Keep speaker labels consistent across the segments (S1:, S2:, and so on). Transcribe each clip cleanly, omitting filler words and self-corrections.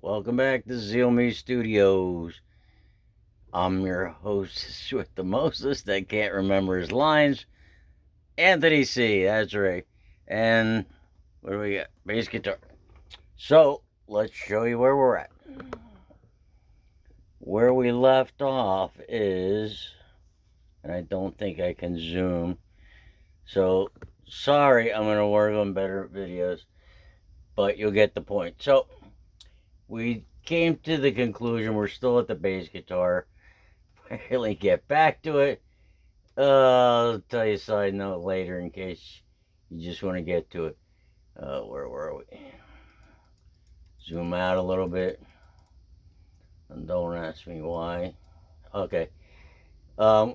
S1: Welcome back to Zeal Me Studios. I'm your host with the mostest that can't remember his lines, Anthony C. That's right. And what do we got? Bass guitar. So let's show you where we're at. Where we left off is, and I don't think I can zoom. So sorry, I'm gonna work on better videos, but you'll get the point. So we came to the conclusion we're still at the bass guitar. Really get back to it. I'll tell you a side note later in case you just want to get to it. Where were we? Zoom out a little bit. And don't ask me why. Okay.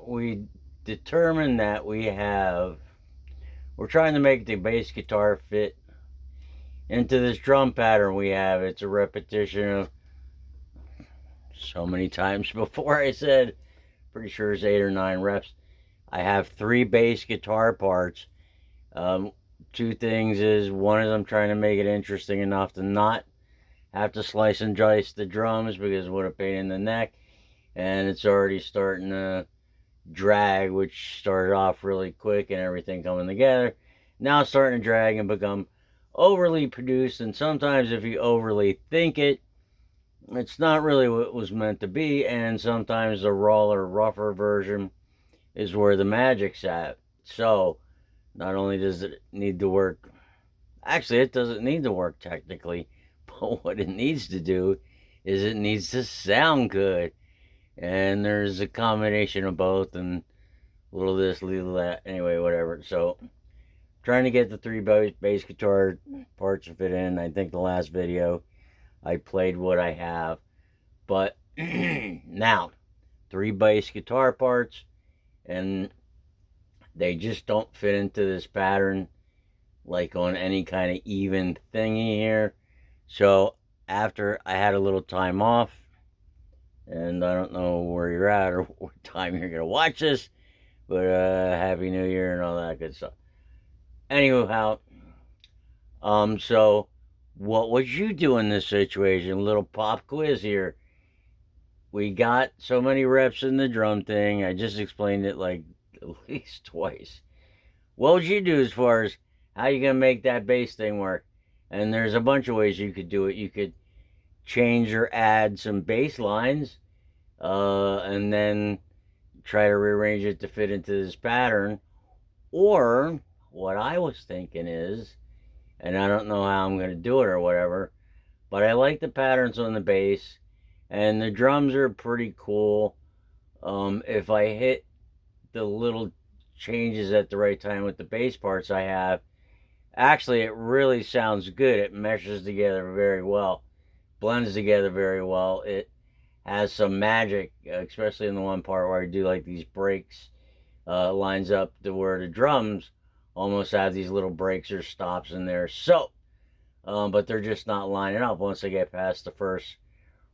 S1: We determined that we're trying to make the bass guitar fit into this drum pattern we have. It's a repetition of so many times before I said, pretty sure it's 8 or 9 reps. I have 3 bass guitar parts. Two things is, one is I'm trying to make it interesting enough to not have to slice and dice the drums because what a pain in the neck, and it's already starting to drag, which started off really quick and everything coming together. Now it's starting to drag and become overly produced, and sometimes if you overly think it, it's not really what it was meant to be, and sometimes the rawer, rougher version is where the magic's at. So not only does it need to work, actually, it doesn't need to work technically, but what it needs to do is it needs to sound good. And there's a combination of both, and a little this, a little that. Anyway, whatever. So, trying to get the 3 bass guitar parts to fit in. I think the last video I played what I have. But now, 3 bass guitar parts, and they just don't fit into this pattern like on any kind of even thingy here. So after I had a little time off, and I don't know where you're at or what time you're gonna watch this, but Happy New Year and all that good stuff. Anyhow, so what would you do in this situation? A little pop quiz here. We got so many reps in the drum thing. I just explained it like at least twice. What would you do as far as how you gonna make that bass thing work? And there's a bunch of ways you could do it. You could change or add some bass lines, and then try to rearrange it to fit into this pattern. Or what I was thinking is, and I don't know how I'm gonna do it or whatever, but I like the patterns on the bass, and the drums are pretty cool. If I hit the little changes at the right time with the bass parts I have, actually it really sounds good. It meshes together very well, blends together very well. It has some magic, especially in the one part where I do like these breaks, lines up to where the drums almost have these little breaks or stops in there. So, but they're just not lining up once I get past the first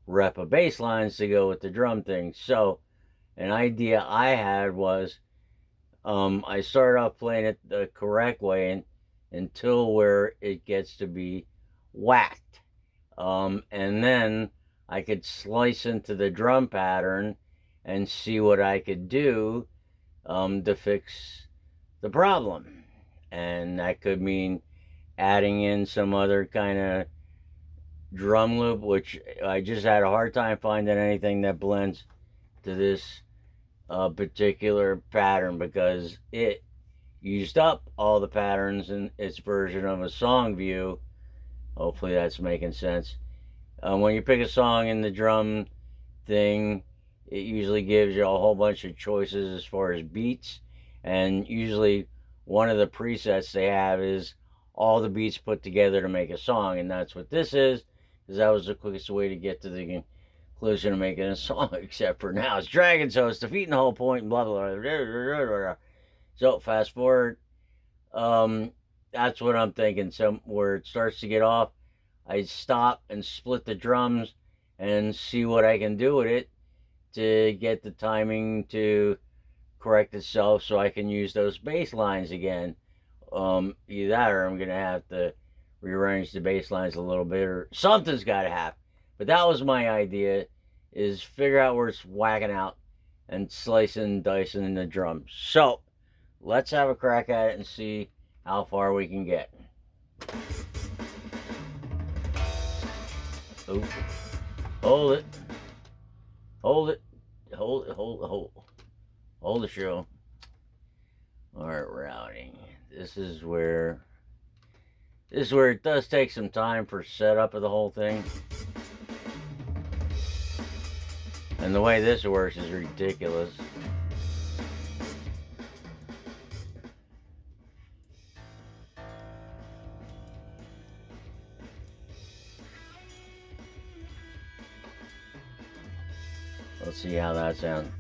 S1: rep of bass lines to go with the drum thing. So, an idea I had was, I started off playing it the correct way until where it gets to be whacked. And then I could slice into the drum pattern and see what I could do, to fix the problem. And that could mean adding in some other kind of drum loop, which I just had a hard time finding anything that blends to this particular pattern because it used up all the patterns in its version of a song view. Hopefully that's making sense. When you pick a song in the drum thing, it usually gives you a whole bunch of choices as far as beats, and usually one of the presets they have is all the beats put together to make a song, and that's what this is, because that was the quickest way to get to the conclusion of making a song, except for now it's dragging, so it's defeating the whole point, and blah, blah, blah, blah, blah, blah. So, fast forward, that's what I'm thinking. So, where it starts to get off, I stop and split the drums and see what I can do with it to get the timing to correct itself so I can use those bass lines again. Either that or I'm going to have to rearrange the bass lines a little bit, or something's got to happen. But that was my idea, is figure out where it's whacking out and slicing and dicing in the drums. So let's have a crack at it and see how far we can get. Oh, hold it. Hold it. Hold it. Hold the show. Alright, routing. This is where it does take some time for setup of the whole thing. And the way this works is ridiculous. Let's see how that sounds.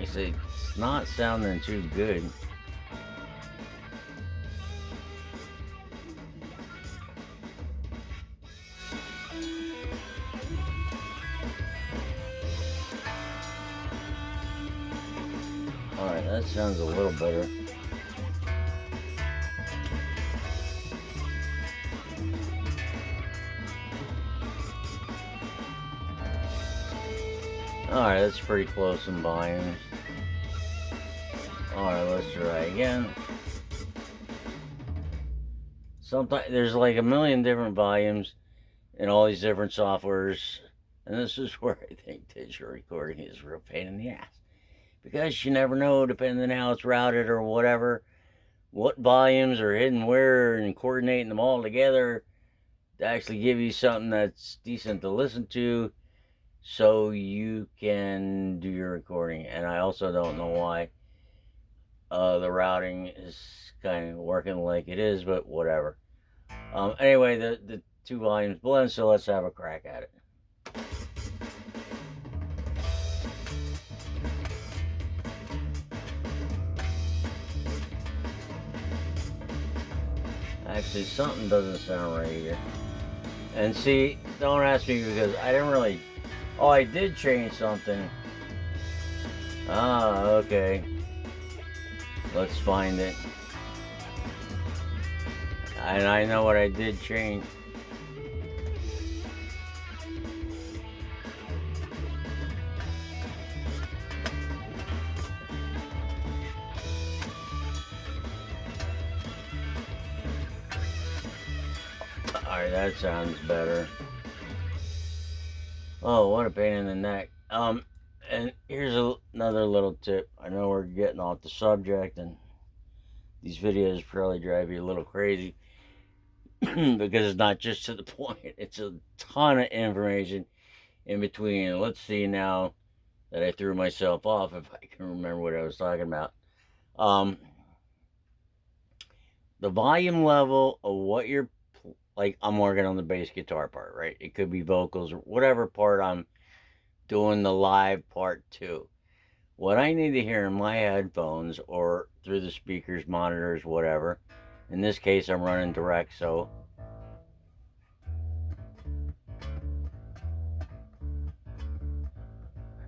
S1: Actually, it's not sounding too good. Alright, that sounds a little better. Alright, that's pretty close in volumes. Alright, let's try again. Sometimes there's like a million different volumes in all these different softwares, and this is where I think digital recording is a real pain in the ass. Because you never know, depending on how it's routed or whatever, what volumes are hidden where, and coordinating them all together to actually give you something that's decent to listen to so you can do your recording. And I also don't know why the routing is kind of working like it is, but whatever. Anyway, the two volumes blend, so let's have a crack at it. Actually, something doesn't sound right here. And see, don't ask me because I didn't really... Oh, I did change something. Ah, okay. Let's find it. And I know what I did change. Alright, that sounds better. Oh, what a pain in the neck. And here's another little tip. I know we're getting off the subject, and these videos probably drive you a little crazy because it's not just to the point. It's a ton of information in between. Let's see now that I threw myself off if I can remember what I was talking about. The volume level of what you're like, I'm working on the bass guitar part, right? It could be vocals or whatever part I'm doing the live part to. What I need to hear in my headphones or through the speakers, monitors, whatever. In this case, I'm running direct, so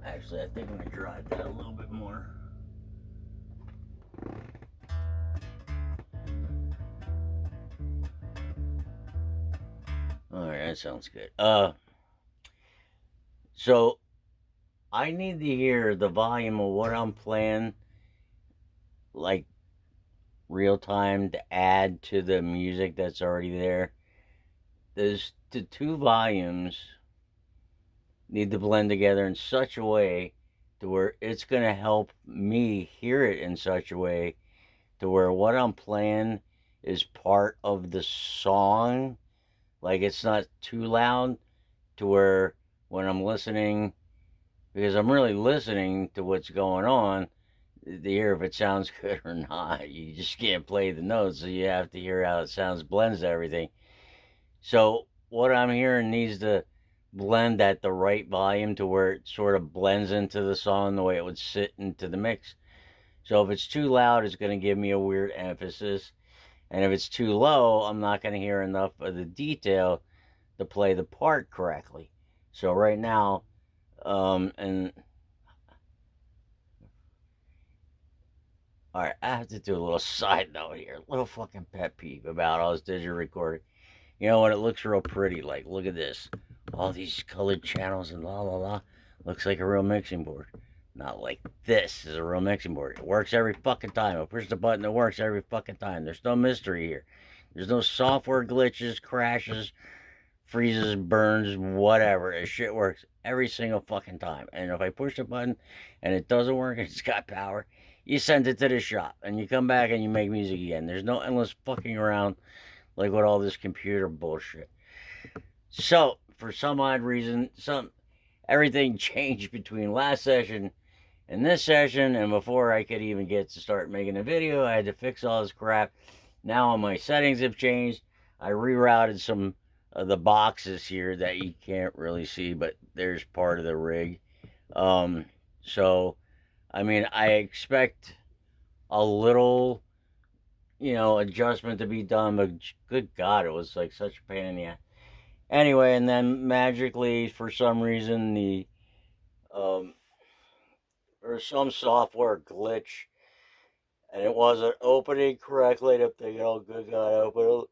S1: actually, I think I'm gonna drive that a little bit more. Alright, that sounds good. So I need to hear the volume of what I'm playing, like real time, to add to the music that's already there. There's the two volumes need to blend together in such a way to where it's going to help me hear it in such a way to where what I'm playing is part of the song. Like, it's not too loud to where when I'm listening, because I'm really listening to what's going on to hear if it sounds good or not. You just can't play the notes, so you have to hear how it sounds, blends everything. So what I'm hearing needs to blend at the right volume to where it sort of blends into the song the way it would sit into the mix. So if it's too loud, it's going to give me a weird emphasis. And if it's too low, I'm not going to hear enough of the detail to play the part correctly. So right now, and all right, I have to do a little side note here, a little fucking pet peeve about all this digital recording. You know what? It looks real pretty. Like, look at this, all these colored channels and la la la. Looks like a real mixing board. Not like this is a real mixing board. It works every fucking time. I push the button, it works every fucking time. There's no mystery here. There's no software glitches, crashes, freezes, burns, whatever. This shit works every single fucking time. And if I push the button and it doesn't work and it's got power, you send it to the shop and you come back and you make music again. There's no endless fucking around like with all this computer bullshit. So, for some odd reason, everything changed between last session and this session, and before I could even get to start making a video, I had to fix all this crap. Now my settings have changed. I rerouted some of the boxes here that you can't really see, but there's part of the rig. Um, so, I mean, I expect a little, adjustment to be done, but good God, it was like such a pain in the ass. Anyway, and then magically, for some reason, um, there's some software glitch, and it wasn't opening correctly. I'm thinking, oh, good God, I open it,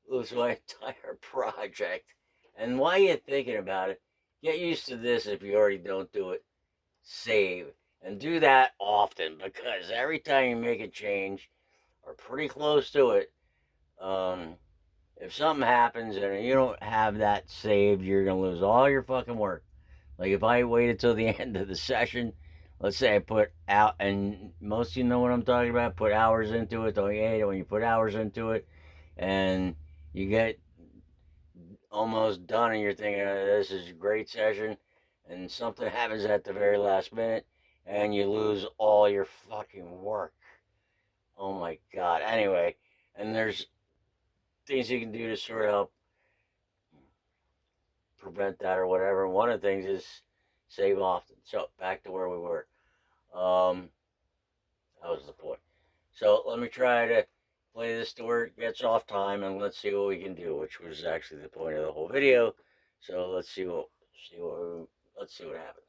S1: lose my entire project. And while you're thinking about it, get used to this if you already don't do it. Save. And do that often, because every time you make a change, or pretty close to it, um, if something happens and you don't have that saved, you're going to lose all your fucking work. Like if I waited till the end of the session, let's say I put out, and most of you know what I'm talking about, put hours into it. Don't you hate it when you put hours into it and you get almost done and you're thinking, oh, this is a great session, and something happens at the very last minute and you lose all your fucking work. Oh my God. Anyway, and there's things you can do to sort of help prevent that or whatever. One of the things is save often. So back to where we were. Um, that was the point. So let me try to play this to where it gets off time, and let's see what we can do, which was actually the point of the whole video. So let's see what happens.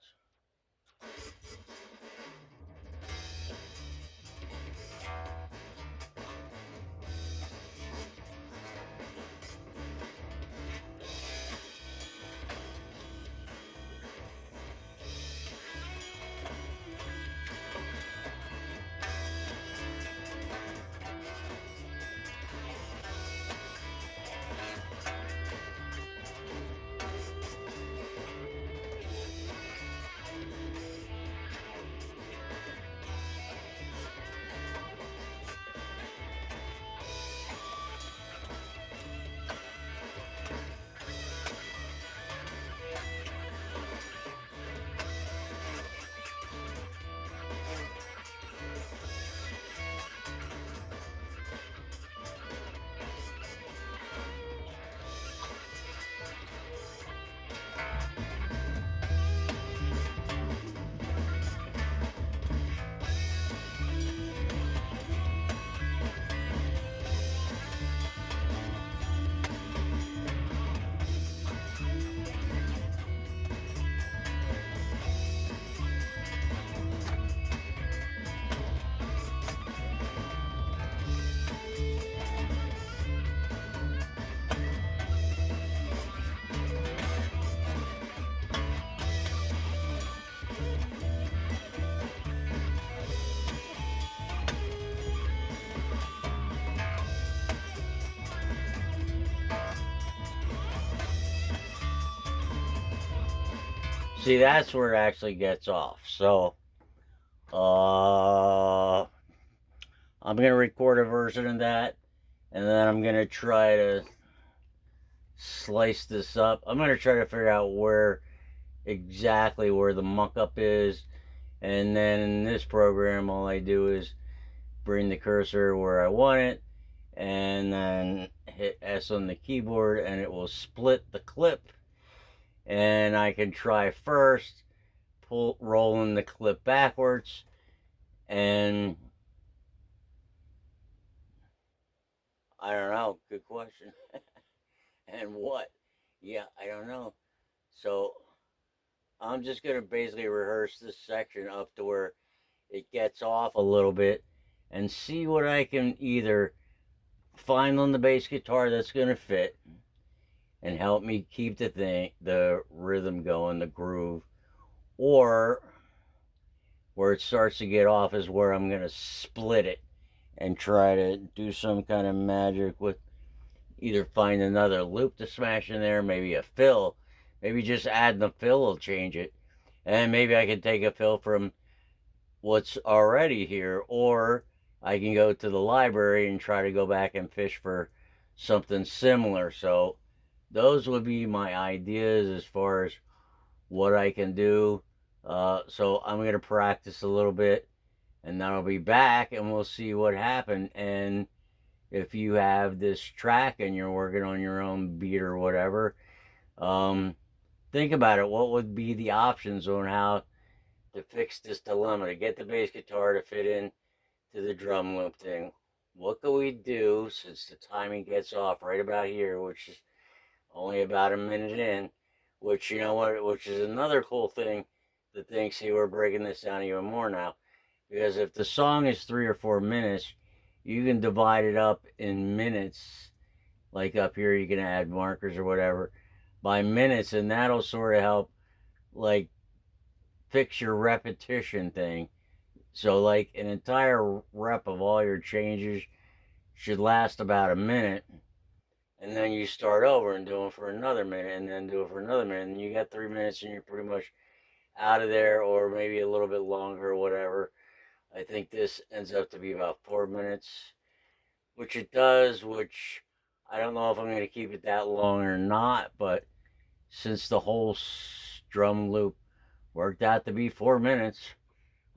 S1: See, that's where it actually gets off. So, I'm gonna record a version of that, and then I'm gonna try to slice this up. I'm gonna try to figure out exactly where the muck up is, and then in this program, all I do is bring the cursor where I want it, and then hit S on the keyboard and it will split the clip. And I can try first rolling the clip backwards, and I don't know. Good question. And what? Yeah, I don't know. So I'm just gonna basically rehearse this section up to where it gets off a little bit, and see what I can either find on the bass guitar that's gonna fit and help me keep the rhythm going, the groove, or where it starts to get off is where I'm gonna split it and try to do some kind of magic with either find another loop to smash in there, maybe a fill, maybe just adding the fill will change it, and maybe I can take a fill from what's already here, or I can go to the library and try to go back and fish for something similar. So those would be my ideas as far as what I can do. So I'm gonna practice a little bit, and then I'll be back, and we'll see what happened. And if you have this track and you're working on your own beat or whatever, um, think about it. What would be the options on how to fix this dilemma to get the bass guitar to fit in to the drum loop thing? What can we do since the timing gets off right about here, which is only about a minute in? Which, you know what, which is another cool thing to think. See, we're breaking this down even more now, because if the song is 3 or 4 minutes, you can divide it up in minutes. Like up here, you can add markers or whatever by minutes, and that'll sort of help, like, fix your repetition thing. So, like, an entire rep of all your changes should last about a minute, and then you start over and do it for another minute, and then do it for another minute, and you got 3 minutes, and you're pretty much out of there, or maybe a little bit longer or whatever. I think this ends up to be about 4 minutes, which it does, which I don't know if I'm going to keep it that long or not, but since the whole drum loop worked out to be 4 minutes,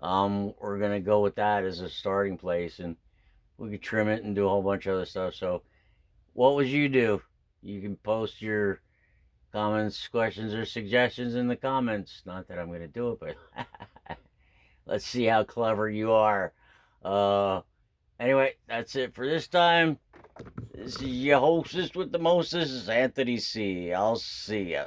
S1: we're going to go with that as a starting place, and we could trim it and do a whole bunch of other stuff. So, what would you do? You can post your comments, questions, or suggestions in the comments. Not that I'm going to do it, but let's see how clever you are. Anyway, that's it for this time. This is your hostess with the mostest, Anthony C. I'll see ya.